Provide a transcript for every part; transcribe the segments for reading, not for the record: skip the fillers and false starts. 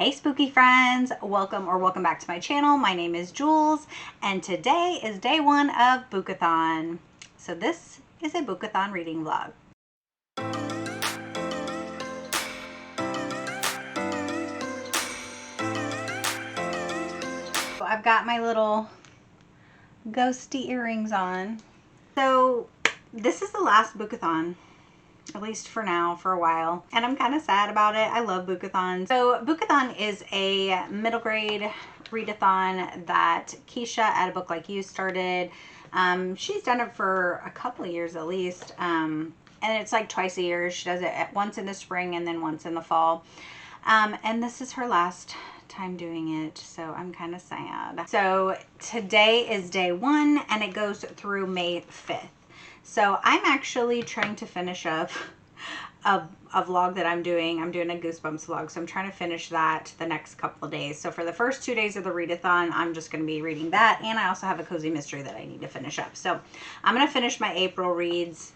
Hey spooky friends, welcome back to my channel. My name is Jules and today is day one of Boookathon. So this is a Boookathon reading vlog. So I've got my little ghosty earrings on. So this is the last Boookathon. At least for now, for a while. And I'm kind of sad about it. I love Boookathon. So Boookathon is a middle grade readathon that Keisha at A Book Like You started. She's done it for a couple of years at least. And it's like twice a year. She does it once in the spring and then once in the fall. And this is her last time doing it, so I'm kind of sad. So today is day one and it goes through May 5th. So I'm actually trying to finish up a vlog that I'm doing. I'm doing a Goosebumps vlog, so I'm trying to finish that the next couple of days. So for the first 2 days of the readathon, I'm just going to be reading that, and I also have a cozy mystery that I need to finish up. So I'm going to finish my April reads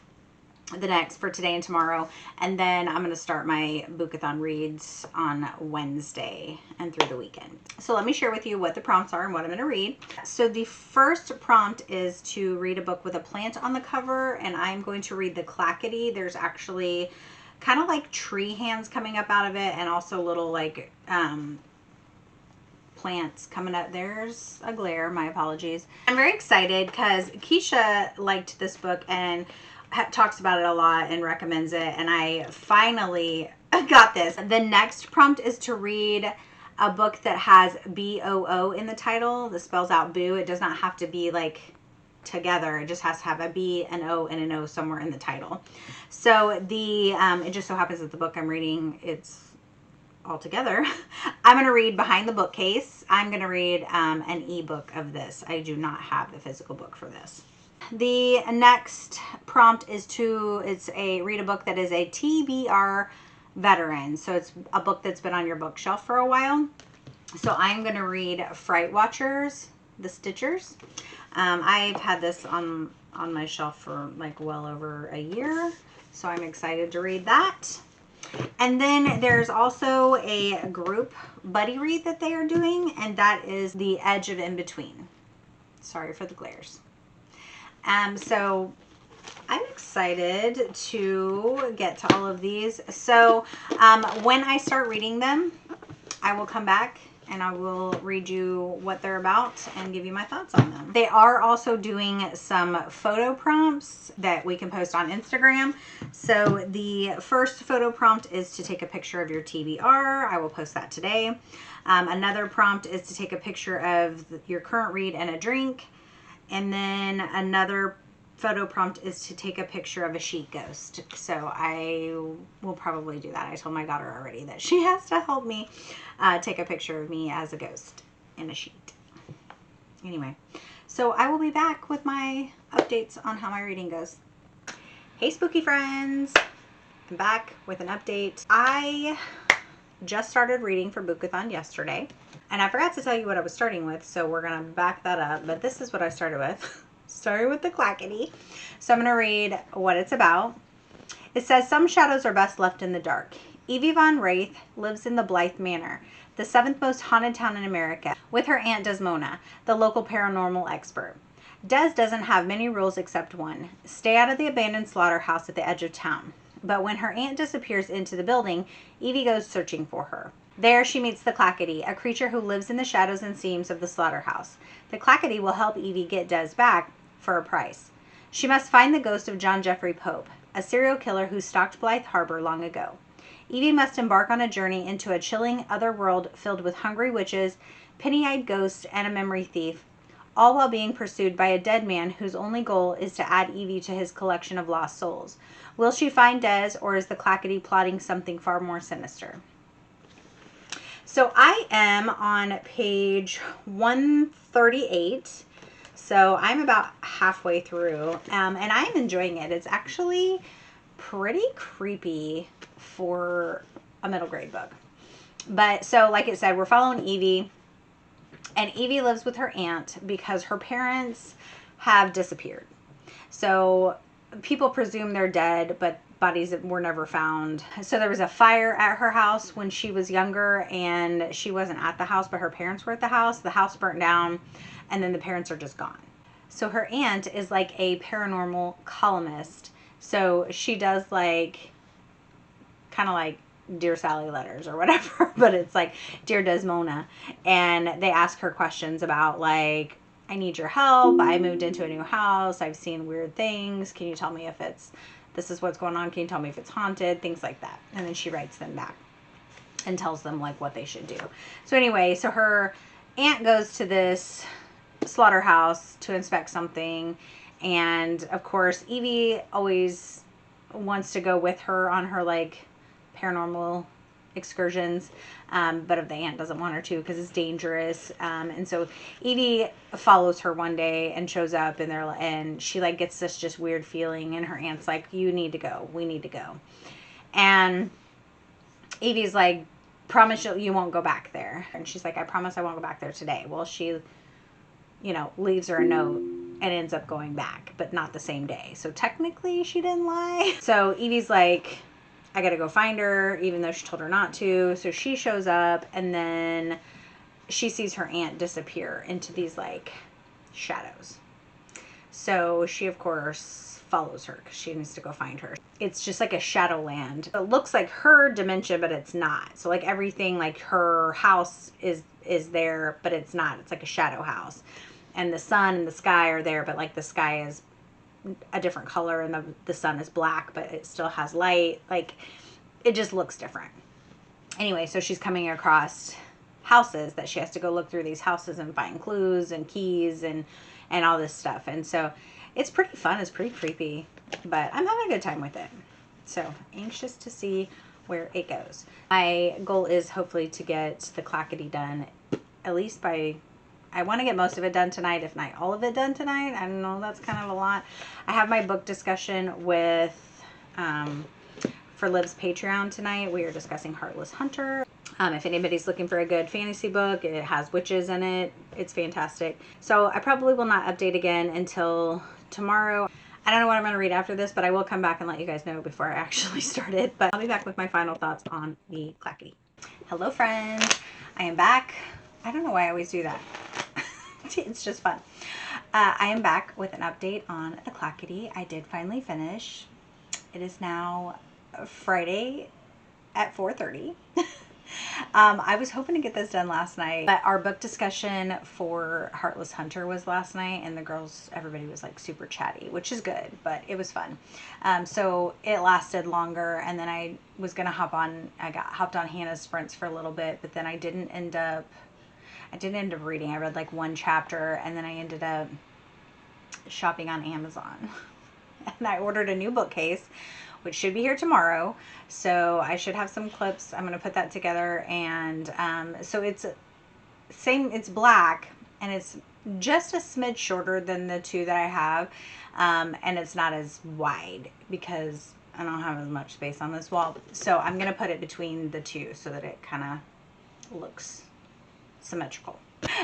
for today and tomorrow, and then I'm going to start my Boookathon reads on Wednesday and through the weekend. So let me share with you what the prompts are and what I'm going to read. So the first prompt is to read a book with a plant on the cover, and I'm going to read the Clackety. There's actually kind of like tree hands coming up out of it, and also little like plants coming up. There's a glare, my apologies. I'm very excited because Keisha liked this book and talks about it a lot and recommends it, and I finally got this. The next prompt is to read a book that has B-O-O in the title. This spells out boo. It does not have to be like together. It just has to have a B, an O, and an O somewhere in the title. So the it just so happens that the book I'm reading, it's all together. I'm going to read Behind the Bookcase. I'm going to read an ebook of this. I do not have the physical book for this. The next prompt is read a book that is a TBR veteran. So it's a book that's been on your bookshelf for a while. So I'm going to read Fright Watchers, The Stitchers. I've had this on my shelf for like well over a year. So I'm excited to read that. And then there's also a group buddy read that they are doing, and that is The Edge of In Between. Sorry for the glares. So I'm excited to get to all of these. So when I start reading them, I will come back and I will read you what they're about and give you my thoughts on them. They are also doing some photo prompts that we can post on Instagram. So the first photo prompt is to take a picture of your TBR. I will post that today. Another prompt is to take a picture of your current read and a drink. And then another photo prompt is to take a picture of a sheet ghost. So I will probably do that. I told my daughter already that she has to help me take a picture of me as a ghost in a sheet. Anyway, so I will be back with my updates on how my reading goes. Hey spooky friends, I'm back with an update. I just started reading for Boookathon yesterday. And I forgot to tell you what I was starting with, so we're going to back that up. But this is what I started with. Started with the Clackety. So I'm going to read what it's about. It says, some shadows are best left in the dark. Evie Von Wraith lives in the Blythe Manor, the 7th most haunted town in America, with her aunt Desmona, the local paranormal expert. Des doesn't have many rules except one. Stay out of the abandoned slaughterhouse at the edge of town. But when her aunt disappears into the building, Evie goes searching for her. There she meets the Clackety, a creature who lives in the shadows and seams of the slaughterhouse. The Clackety will help Evie get Des back for a price. She must find the ghost of John Jeffrey Pope, a serial killer who stalked Blythe Harbor long ago. Evie must embark on a journey into a chilling other world filled with hungry witches, penny-eyed ghosts, and a memory thief, all while being pursued by a dead man whose only goal is to add Evie to his collection of lost souls. Will she find Des, or is the Clackety plotting something far more sinister? So I am on page 138. So I'm about halfway through, and I'm enjoying it. It's actually pretty creepy for a middle grade book. But so like it said, we're following Evie, and Evie lives with her aunt because her parents have disappeared. So people presume they're dead, but bodies that were never found. So there was a fire at her house when she was younger, and she wasn't at the house, but her parents were at the house. The house burnt down, and then the parents are just gone. So her aunt is like a paranormal columnist. So she does like, kind of like Dear Sally letters or whatever, but it's like Dear Desmona. And they ask her questions about like, I need your help. I moved into a new house. I've seen weird things. Can you tell me if this is what's going on? Can you tell me if it's haunted? Things like that. And then she writes them back and tells them like what they should do. So anyway, so her aunt goes to this slaughterhouse to inspect something. And of course, Evie always wants to go with her on her like paranormal excursions, but if the aunt doesn't want her to because it's dangerous, and so Evie follows her one day and shows up, and she like gets this just weird feeling, and her aunt's like, you need to go, we need to go. And Evie's like, promise you won't go back there. And she's like, I promise I won't go back there today. Well, she leaves her a note and ends up going back, but not the same day, so technically she didn't lie. So Evie's like, I gotta go find her, even though she told her not to. So she shows up, and then she sees her aunt disappear into these like shadows. So she of course follows her because she needs to go find her. It's just like a shadow land. It looks like her dimension, but it's not. So like everything, like her house is there, but it's not. It's like a shadow house. And the sun and the sky are there, but like the sky is a different color, and the sun is black, but it still has light. Like it just looks different. Anyway, so she's coming across houses that she has to go look through these houses and find clues and keys and all this stuff. And so it's pretty fun. It's pretty creepy, but I'm having a good time with it. So anxious to see where it goes. My goal is hopefully to get the Clackety done at least by, I want to get most of it done tonight, if not all of it done tonight. I don't know, that's kind of a lot. I have my book discussion with, for Liv's Patreon tonight. We are discussing Heartless Hunter. If anybody's looking for a good fantasy book, it has witches in it. It's fantastic. So I probably will not update again until tomorrow. I don't know what I'm going to read after this, but I will come back and let you guys know before I actually start it. But I'll be back with my final thoughts on the Clackety. Hello, friends. I am back. I don't know why I always do that. It's just fun. I am back with an update on the Clackety. I did finally finish. It is now Friday at 4:30. I was hoping to get this done last night, but our book discussion for Heartless Hunter was last night, and the girls, everybody was like super chatty, which is good, but it was fun. So it lasted longer, and then I was gonna hopped on Hannah's Sprints for a little bit, but then I didn't end up reading. I read like one chapter, and then I ended up shopping on Amazon. And I ordered a new bookcase, which should be here tomorrow. So I should have some clips. I'm going to put that together. And so it's black, and it's just a smidge shorter than the two that I have. And it's not as wide because I don't have as much space on this wall. So I'm going to put it between the two so that it kind of looks symmetrical.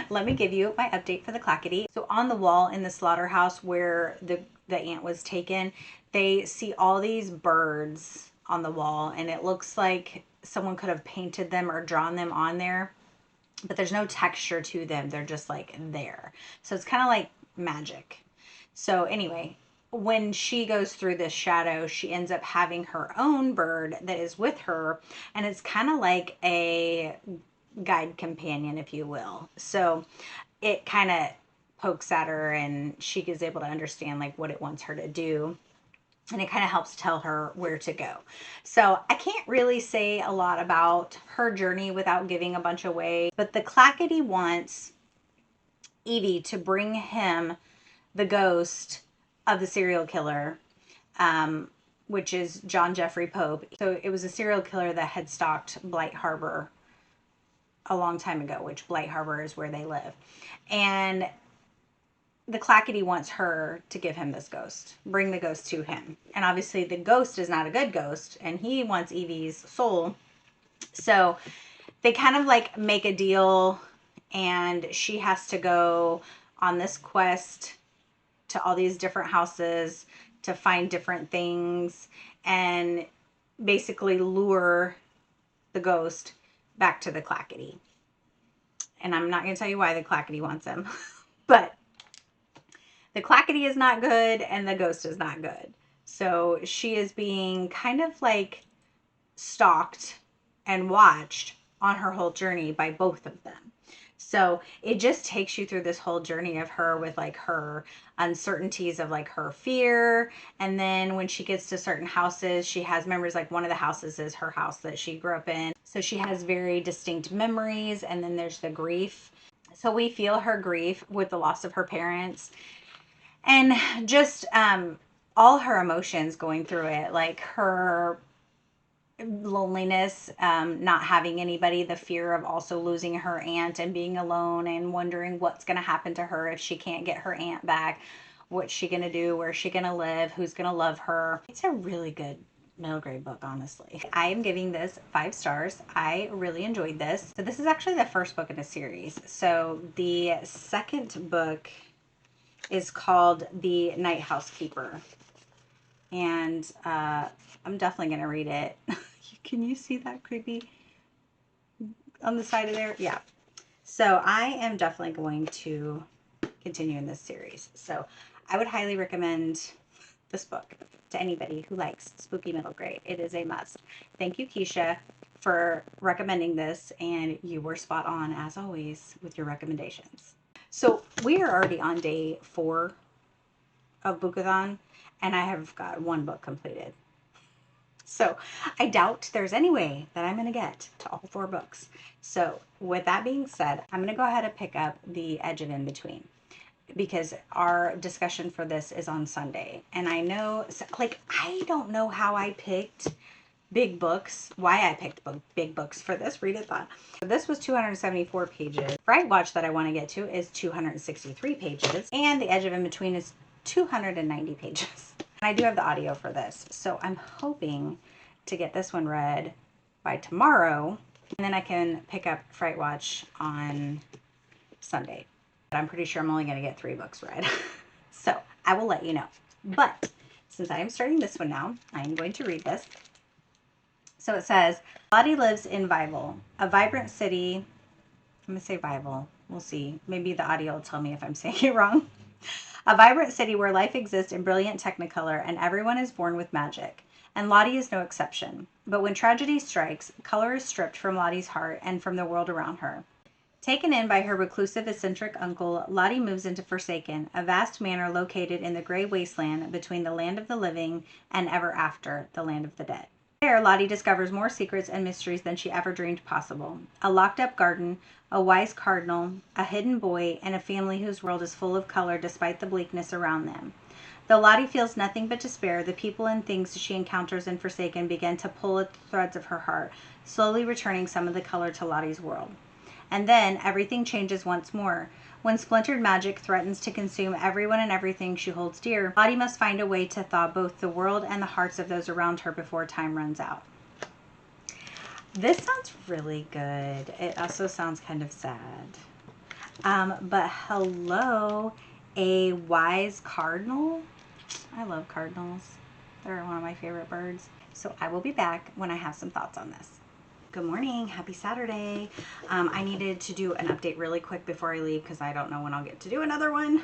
Let me give you my update for the Clackety. So on the wall in the slaughterhouse where the aunt was taken, they see all these birds on the wall, and it looks like someone could have painted them or drawn them on there, but there's no texture to them. They're just like there. So it's kind of like magic. So anyway, when she goes through this shadow, she ends up having her own bird that is with her, and it's kind of like a guide companion, if you will. So it kind of pokes at her, and she is able to understand like what it wants her to do, and it kind of helps tell her where to go. So I can't really say a lot about her journey without giving a bunch away, but the Clackety wants Evie to bring him the ghost of the serial killer, which is John Jeffrey Pope. So it was a serial killer that had stalked Blight Harbor a long time ago, which Blight Harbor is where they live. And the Clackety wants her to give him this ghost, bring the ghost to him. And obviously the ghost is not a good ghost, and he wants Evie's soul. So they kind of like make a deal, and she has to go on this quest to all these different houses to find different things. and basically lure the ghost back to the Clackety. And I'm not going to tell you why the Clackety wants him, but the Clackety is not good and the ghost is not good. So she is being kind of like stalked and watched on her whole journey by both of them. So it just takes you through this whole journey of her with like her uncertainties of like her fear. And then when she gets to certain houses, she has memories. Like one of the houses is her house that she grew up in. So she has very distinct memories. And then there's the grief. So we feel her grief with the loss of her parents and just all her emotions going through it, like her loneliness, not having anybody, the fear of also losing her aunt and being alone and wondering what's going to happen to her if she can't get her aunt back. What's she going to do? Where's she going to live? Who's going to love her? It's a really good middle grade book, honestly. I am giving this 5 stars. I really enjoyed this. So this is actually the first book in a series. So the second book is called The Night Housekeeper. And I'm definitely going to read it. Can you see that creepy on the side of there? Yeah. So I am definitely going to continue in this series. So I would highly recommend this book to anybody who likes spooky middle grade. It is a must. Thank you, Keisha, for recommending this. And you were spot on, as always, with your recommendations. So we are already on day 4 of Boookathon, and I have got 1 book completed. So I doubt there's any way that I'm going to get to all 4 books. So with that being said, I'm going to go ahead and pick up The Edge of In Between, because our discussion for this is on Sunday. And I know, like, I don't know how I picked big books, why I picked big books for this readathon. This was 274 pages. Fright Watch that I want to get to is 263 pages. And The Edge of In Between is 290 pages. And I do have the audio for this. So I'm hoping to get this one read by tomorrow. And then I can pick up Fright Watch on Sunday. But I'm pretty sure I'm only going to get 3 books read. So I will let you know. But since I am starting this one now, I am going to read this. So it says, Lottie lives in Vival, a vibrant city. I'm going to say Vival. We'll see. Maybe the audio will tell me if I'm saying it wrong. A vibrant city where life exists in brilliant technicolor and everyone is born with magic. And Lottie is no exception. But when tragedy strikes, color is stripped from Lottie's heart and from the world around her. Taken in by her reclusive, eccentric uncle, Lottie moves into Forsaken, a vast manor located in the gray wasteland between the land of the living and ever after, the land of the dead. There, Lottie discovers more secrets and mysteries than she ever dreamed possible. A locked-up garden, a wise cardinal, a hidden boy, and a family whose world is full of color despite the bleakness around them. Though Lottie feels nothing but despair, the people and things she encounters in Forsaken begin to pull at the threads of her heart, slowly returning some of the color to Lottie's world. And then, everything changes once more. When splintered magic threatens to consume everyone and everything she holds dear, Lottie must find a way to thaw both the world and the hearts of those around her before time runs out. This sounds really good. It also sounds kind of sad. But hello, a wise cardinal. I love cardinals. They're one of my favorite birds. So I will be back when I have some thoughts on this. Good morning. Happy Saturday. I needed to do an update really quick before I leave because I don't know when I'll get to do another one.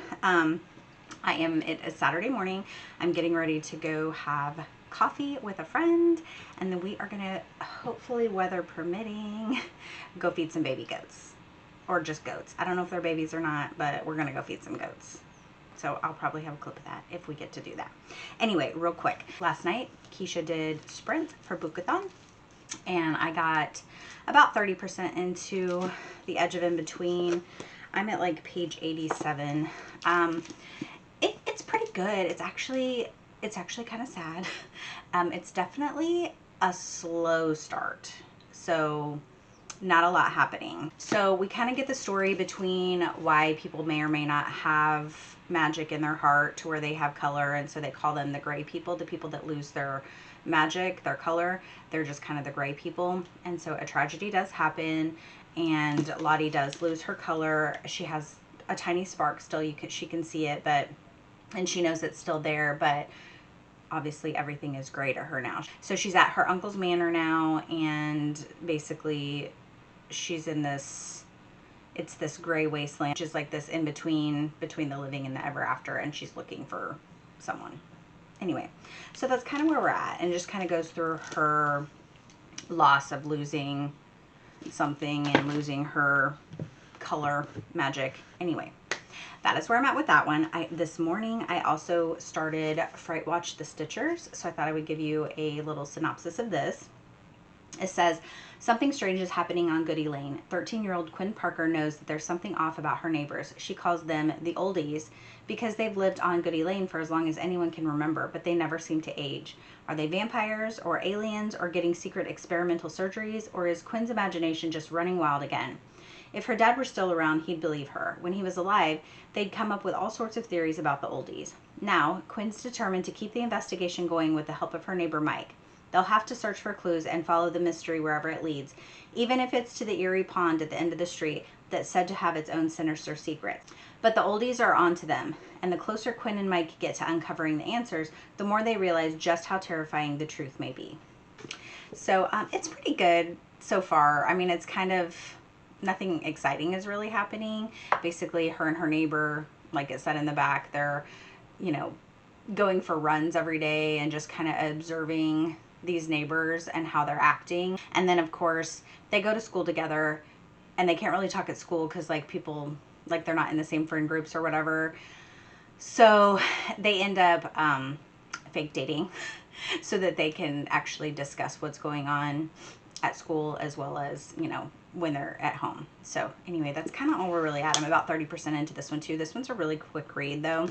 It's Saturday morning. I'm getting ready to go have coffee with a friend, and then we are going to, hopefully weather permitting, go feed some baby goats. Or just goats. I don't know if they're babies or not, but we're going to go feed some goats. So I'll probably have a clip of that if we get to do that. Anyway, real quick. Last night, Keisha did sprint for Boookathon. And I got about 30% into The Edge of In Between. I'm at like page 87. It's pretty good. It's actually kind of sad. It's definitely a slow start. So not a lot happening. So we kind of get the story between why people may or may not have magic in their heart to where they have color. And so they call them the gray people, the people that lose their magic, their color. They're just kind of the gray people. And so a tragedy does happen, and Lottie does lose her color. She has a tiny spark still. She can see it, and she knows it's still there, but obviously everything is great at her now. So she's at her uncle's manor now, and basically she's in this, it's this gray wasteland, which is like this in between the living and the ever after, and she's looking for someone. Anyway, so that's kind of where we're at, and just kind of goes through her loss of losing something and losing her color magic. Anyway, that is where I'm at with that one. This morning I also started Fright Watch the Stitchers, so I thought I would give you a little synopsis of this. It says, something strange is happening on Goody Lane. 13-year-old Quinn Parker knows that there's something off about her neighbors. She calls them the oldies because they've lived on Goody Lane for as long as anyone can remember, but they never seem to age. Are they vampires or aliens or getting secret experimental surgeries, or is Quinn's imagination just running wild again? If her dad were still around, he'd believe her. When he was alive, they'd come up with all sorts of theories about the oldies. Now, Quinn's determined to keep the investigation going with the help of her neighbor Mike. They'll have to search for clues and follow the mystery wherever it leads, even if it's to the eerie pond at the end of the street that's said to have its own sinister secrets. But the oldies are on to them, and the closer Quinn and Mike get to uncovering the answers, the more they realize just how terrifying the truth may be. So it's pretty good so far. I mean, it's kind of, nothing exciting is really happening. Basically, her and her neighbor, like it said in the back, they're, you know, going for runs every day and just kind of observing these neighbors and how they're acting. And then of course they go to school together, and they can't really talk at school because like people, like they're not in the same friend groups or whatever, so they end up fake dating so that they can actually discuss what's going on at school as well as, you know, when they're at home. So anyway, that's kind of all we're really at. I'm about 30% into this one too. This one's a really quick read though.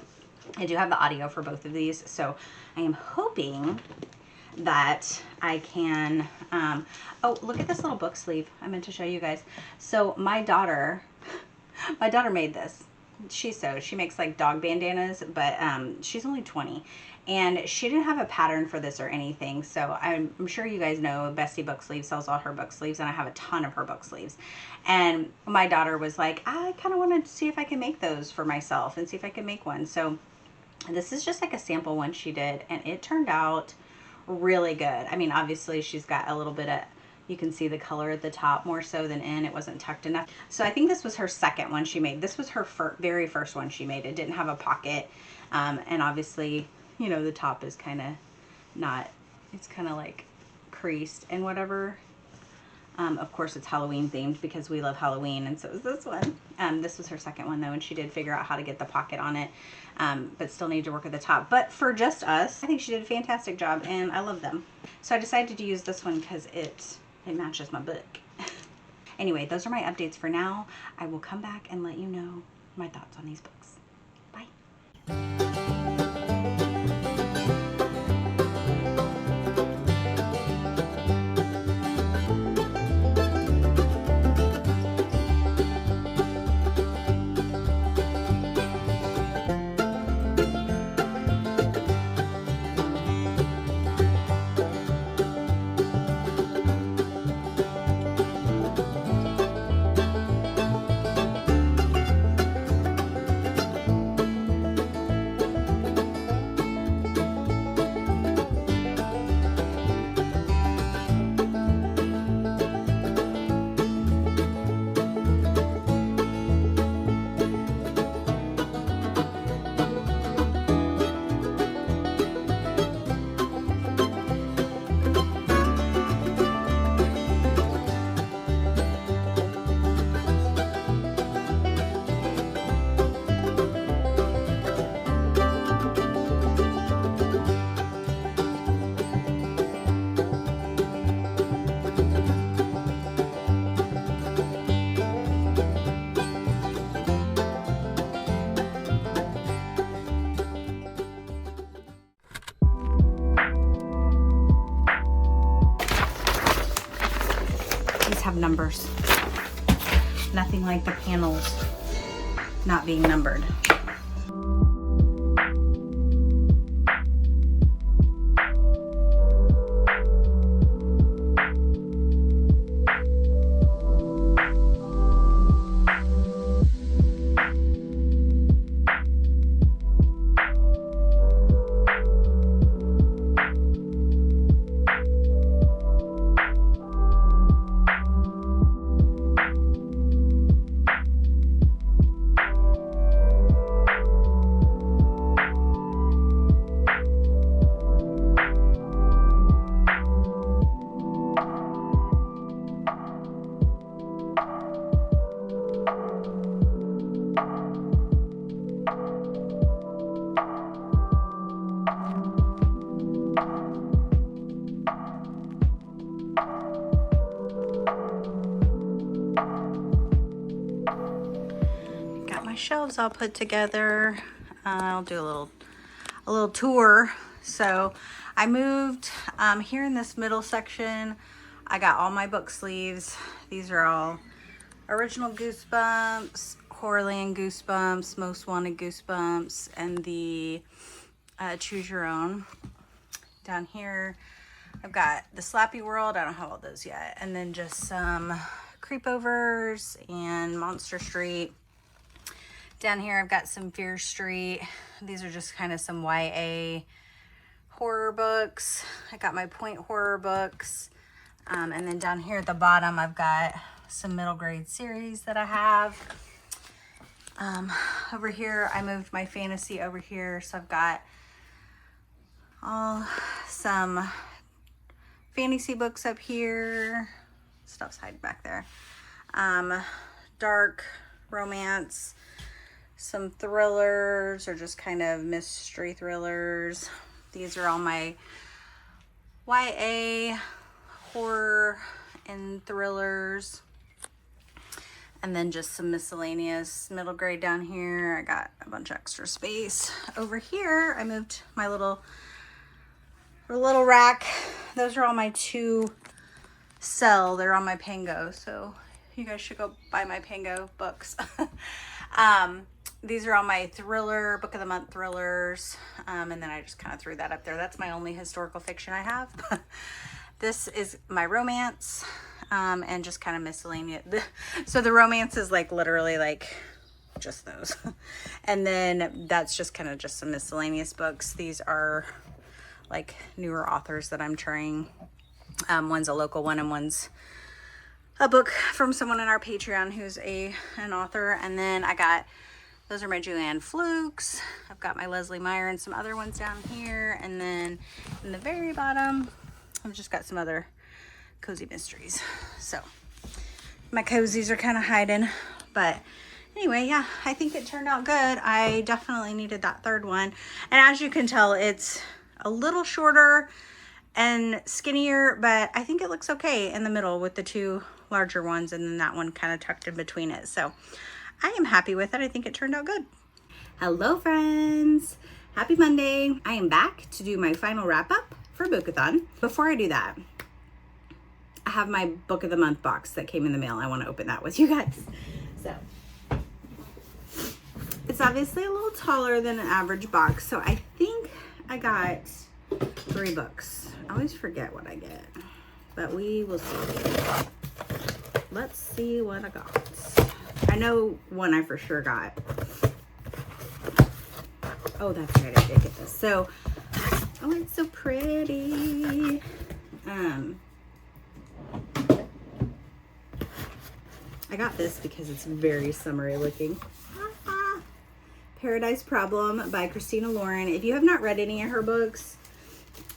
I do have the audio for both of these, so I am hoping that I can, oh, look at this little book sleeve. I meant to show you guys. So my daughter made this. She sews. She makes like dog bandanas, but she's only 20, and she didn't have a pattern for this or anything. So I'm sure you guys know Bestie Book Sleeves sells all her book sleeves, and I have a ton of her book sleeves. And my daughter was like, I kind of wanted to see if I can make those for myself and see if I can make one. So this is just like a sample one she did, and it turned out really good. I mean, obviously she's got a little bit of, you can see the color at the top more so than in. It wasn't tucked enough. So I think this was her second one she made. This was her very first one she made. It didn't have a pocket. And obviously, you know, the top is kind of not, it's kind of like creased and whatever. Of course, it's Halloween themed because we love Halloween, and so is this one. This was her second one though, and she did figure out how to get the pocket on it, but still need to work at the top. But for just us, I think she did a fantastic job, and I love them. So I decided to use this one because it matches my book. Anyway, those are my updates for now. I will come back and let you know my thoughts on these books. Bye. Have numbers. Nothing like the panels not being numbered. shelves all put together. I'll do a little tour. So I moved here in this middle section. I got all my book sleeves. These are all Original Goosebumps, Horrorland Goosebumps, Most Wanted Goosebumps, and the Choose Your Own. Down here, I've got the Slappy World. I don't have all those yet. And then just some Creepovers and Monster Street. Down here, I've got some Fear Street. These are just kind of some YA horror books. I got my Point horror books. And then down here at the bottom, I've got some middle grade series that I have. Over here, I moved my fantasy over here. So I've got some fantasy books up here. Stuff's hiding back there. Dark romance, some thrillers or just kind of mystery thrillers. These are all my YA horror and thrillers. And then just some miscellaneous middle grade down here. I got a bunch of extra space. Over here, I moved my little rack. Those are all my to sell. They're on my Pango, so you guys should go buy my Pango books. These are all my thriller, book of the month thrillers. And then I just kind of threw that up there. That's my only historical fiction I have. This is my romance, and just kind of miscellaneous. So the romance is like literally like just those. And then that's just kind of just some miscellaneous books. These are like newer authors that I'm trying. One's a local one and one's a book from someone in our Patreon who's an author. And then I got, those are my Julianne Flukes. I've got my Leslie Meyer and some other ones down here. And then in the very bottom, I've just got some other cozy mysteries. So my cozies are kind of hiding, but anyway, yeah, I think it turned out good. I definitely needed that third one. And as you can tell, it's a little shorter and skinnier, but I think it looks okay in the middle with the two larger ones and then that one kind of tucked in between it. So I am happy with it. I think it turned out good. Hello friends, happy Monday. I am back to do my final wrap up for Boookathon. Before I do that, I have my book of the month box that came in the mail. I want to open that with you guys. So it's obviously a little taller than an average box. So I think I got 3 books. I always forget what I get, but we will see. Let's see what I got. I know one I for sure got. Oh, that's right, I did get this. So, oh, it's so pretty. I got this because it's very summery looking. Paradise Problem by Christina Lauren. If you have not read any of her books,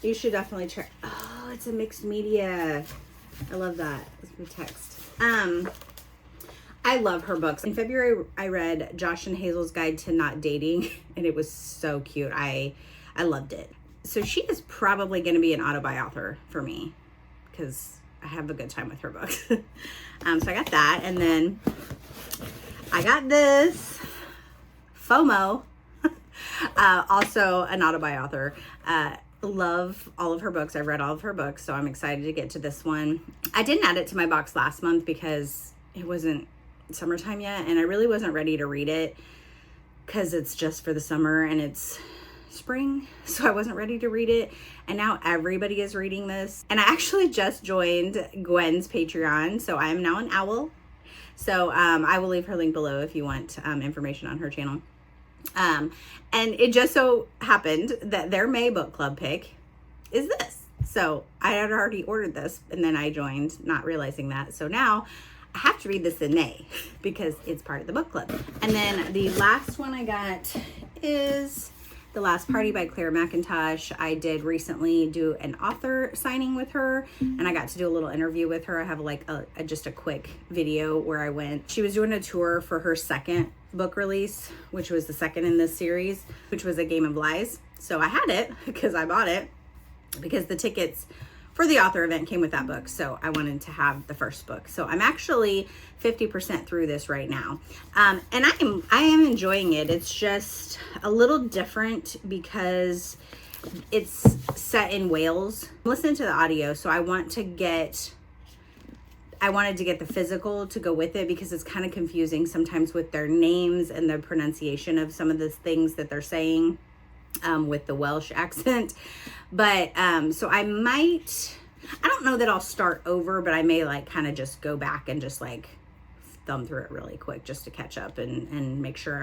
you should definitely try. Oh, it's a mixed media. I love that. It's my text. I love her books. In February, I read Josh and Hazel's Guide to Not Dating, and it was so cute. I loved it. So she is probably going to be an auto-buy author for me because I have a good time with her books. So I got that, and then I got this. FOMO, also an auto-buy author. Love all of her books. I've read all of her books, so I'm excited to get to this one. I didn't add it to my box last month because it wasn't summertime yet, and I really wasn't ready to read it because it's just for the summer and it's spring, so I wasn't ready to read it. And now everybody is reading this. And I actually just joined Gwen's Patreon, so I am now an owl. So I will leave her link below if you want information on her channel. And it just so happened that their May book club pick is this. So I had already ordered this and then I joined, not realizing that. So now I have to read this in May because it's part of the book club. And then the last one I got is The Last Party by Claire McIntosh. I did recently do an author signing with her and I got to do a little interview with her. I have like just a quick video where I went. She was doing a tour for her second book release, which was the second in this series, which was A Game of Lies. So I had it because I bought it because the tickets for the author event came with that book. So I wanted to have the first book. So I'm actually 50% through this right now. And I am enjoying it. It's just a little different because it's set in Wales. Listen to the audio. So I wanted to get the physical to go with it because it's kind of confusing sometimes with their names and the pronunciation of some of the things that they're saying with the Welsh accent. But so I don't know that I'll start over, but I may like kind of just go back and just like thumb through it really quick just to catch up and make sure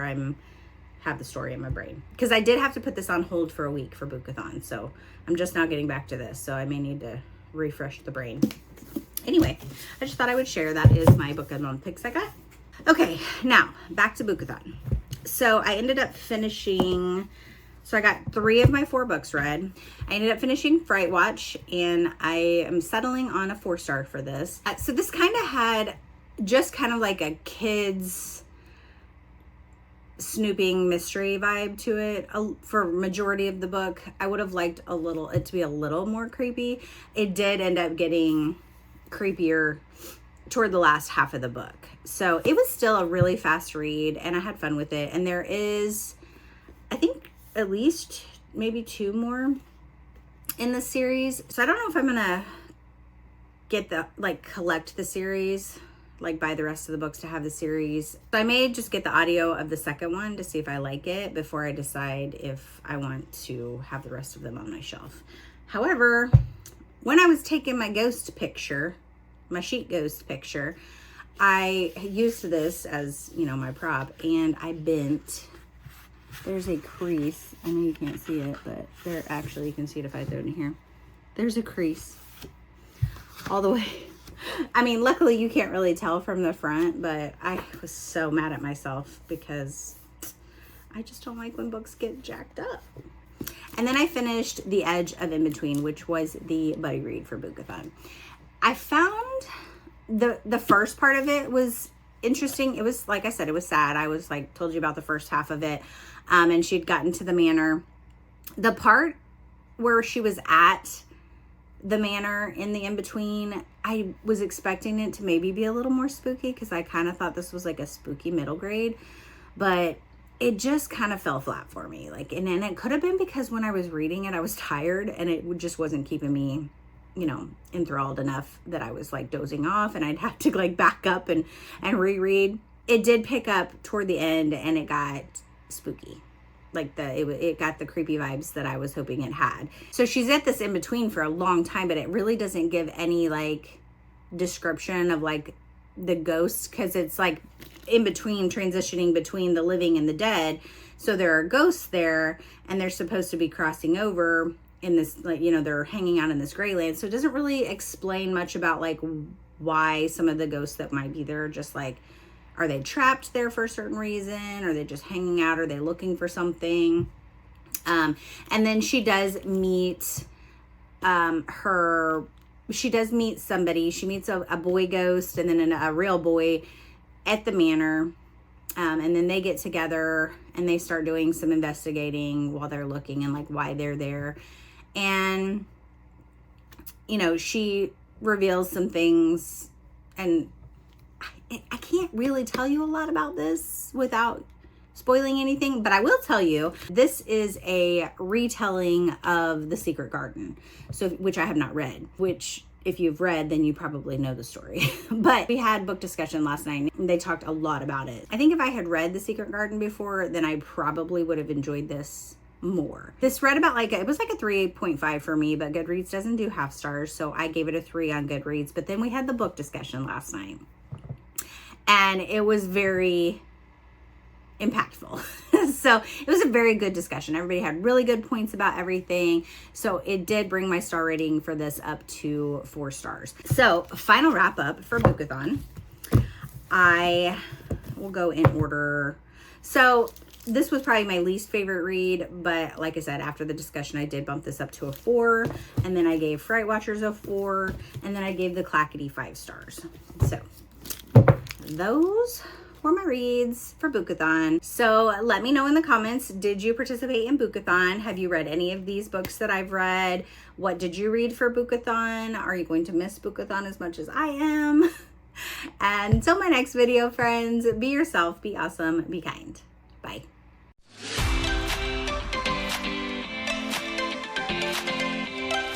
have the story in my brain. Because I did have to put this on hold for a week for Boookathon. So I'm just now getting back to this. So I may need to refresh the brain. Anyway, I just thought I would share. That is my Boookathon picks I got. Okay, now back to Boookathon. So I ended up finishing, so I got 3 of my 4 books read. I ended up finishing Fright Watch, and I am settling on a 4-star for this. So this kind of had just kind of like a kid's snooping mystery vibe to it. For majority of the book, I would have liked it to be a little more creepy. It did end up getting creepier toward the last half of the book. So it was still a really fast read, and I had fun with it. And there is, I think, at least maybe 2 more in the series. So I don't know if I'm gonna get collect the series, like buy the rest of the books to have the series. So I may just get the audio of the second one to see if I like it before I decide if I want to have the rest of them on my shelf. However, when I was taking my ghost picture, my sheet ghost picture, I used this as, my prop, and I bent, there's a crease. I know you can't see it, but there, actually you can see it if I throw it in here. There's a crease all the way. I mean, luckily you can't really tell from the front, but I was so mad at myself because I just don't like when books get jacked up. And then I finished The Edge of In Between, which was the buddy read for Boookathon. I found the first part of it was interesting. It was, like I said, it was sad. I was told you about the first half of it. And she'd gotten to the manor. The part where she was at the manor in the in-between, I was expecting it to maybe be a little more spooky because I kind of thought this was like a spooky middle grade, but it just kind of fell flat for me. And it could have been because when I was reading it, I was tired and it just wasn't keeping me, enthralled enough that I was dozing off, and I'd have to back up and reread. It did pick up toward the end, and it got spooky. It got the creepy vibes that I was hoping it had. So she's at this in between for a long time, but it really doesn't give any description of the ghosts, because it's in between, transitioning between the living and the dead. So there are ghosts there, and they're supposed to be crossing over in this, they're hanging out in this gray land. So it doesn't really explain much about why some of the ghosts that might be there are just are they trapped there for a certain reason? Are they just hanging out? Are they looking for something? And then she does meet she does meet somebody. She meets a boy ghost and then a real boy at the manor. And then they get together and they start doing some investigating while they're looking and why they're there. And, she reveals some things, and I can't really tell you a lot about this without spoiling anything, but I will tell you, this is a retelling of The Secret Garden, which I have not read, which if you've read, then you probably know the story. But we had book discussion last night, and they talked a lot about it. I think if I had read The Secret Garden before, then I probably would have enjoyed this more. This read about it was a 3.5 for me, but Goodreads doesn't do half stars, so I gave it a 3 on Goodreads. But then we had the book discussion last night, and it was very impactful. So it was a very good discussion. Everybody had really good points about everything. So it did bring my star rating for this up to 4 stars. So final wrap up for Boookathon. I will go in order. So this was probably my least favorite read, but like I said, after the discussion, I did bump this up to a 4, and then I gave Fright Watchers a 4, and then I gave the Clackety 5 stars. So those for my reads for Boookathon. So let me know in the comments, did you participate in Boookathon? Have you read any of these books that I've read? What did you read for Boookathon? Are you going to miss Boookathon as much as I am? And until my next video, friends, be yourself, be awesome, be kind.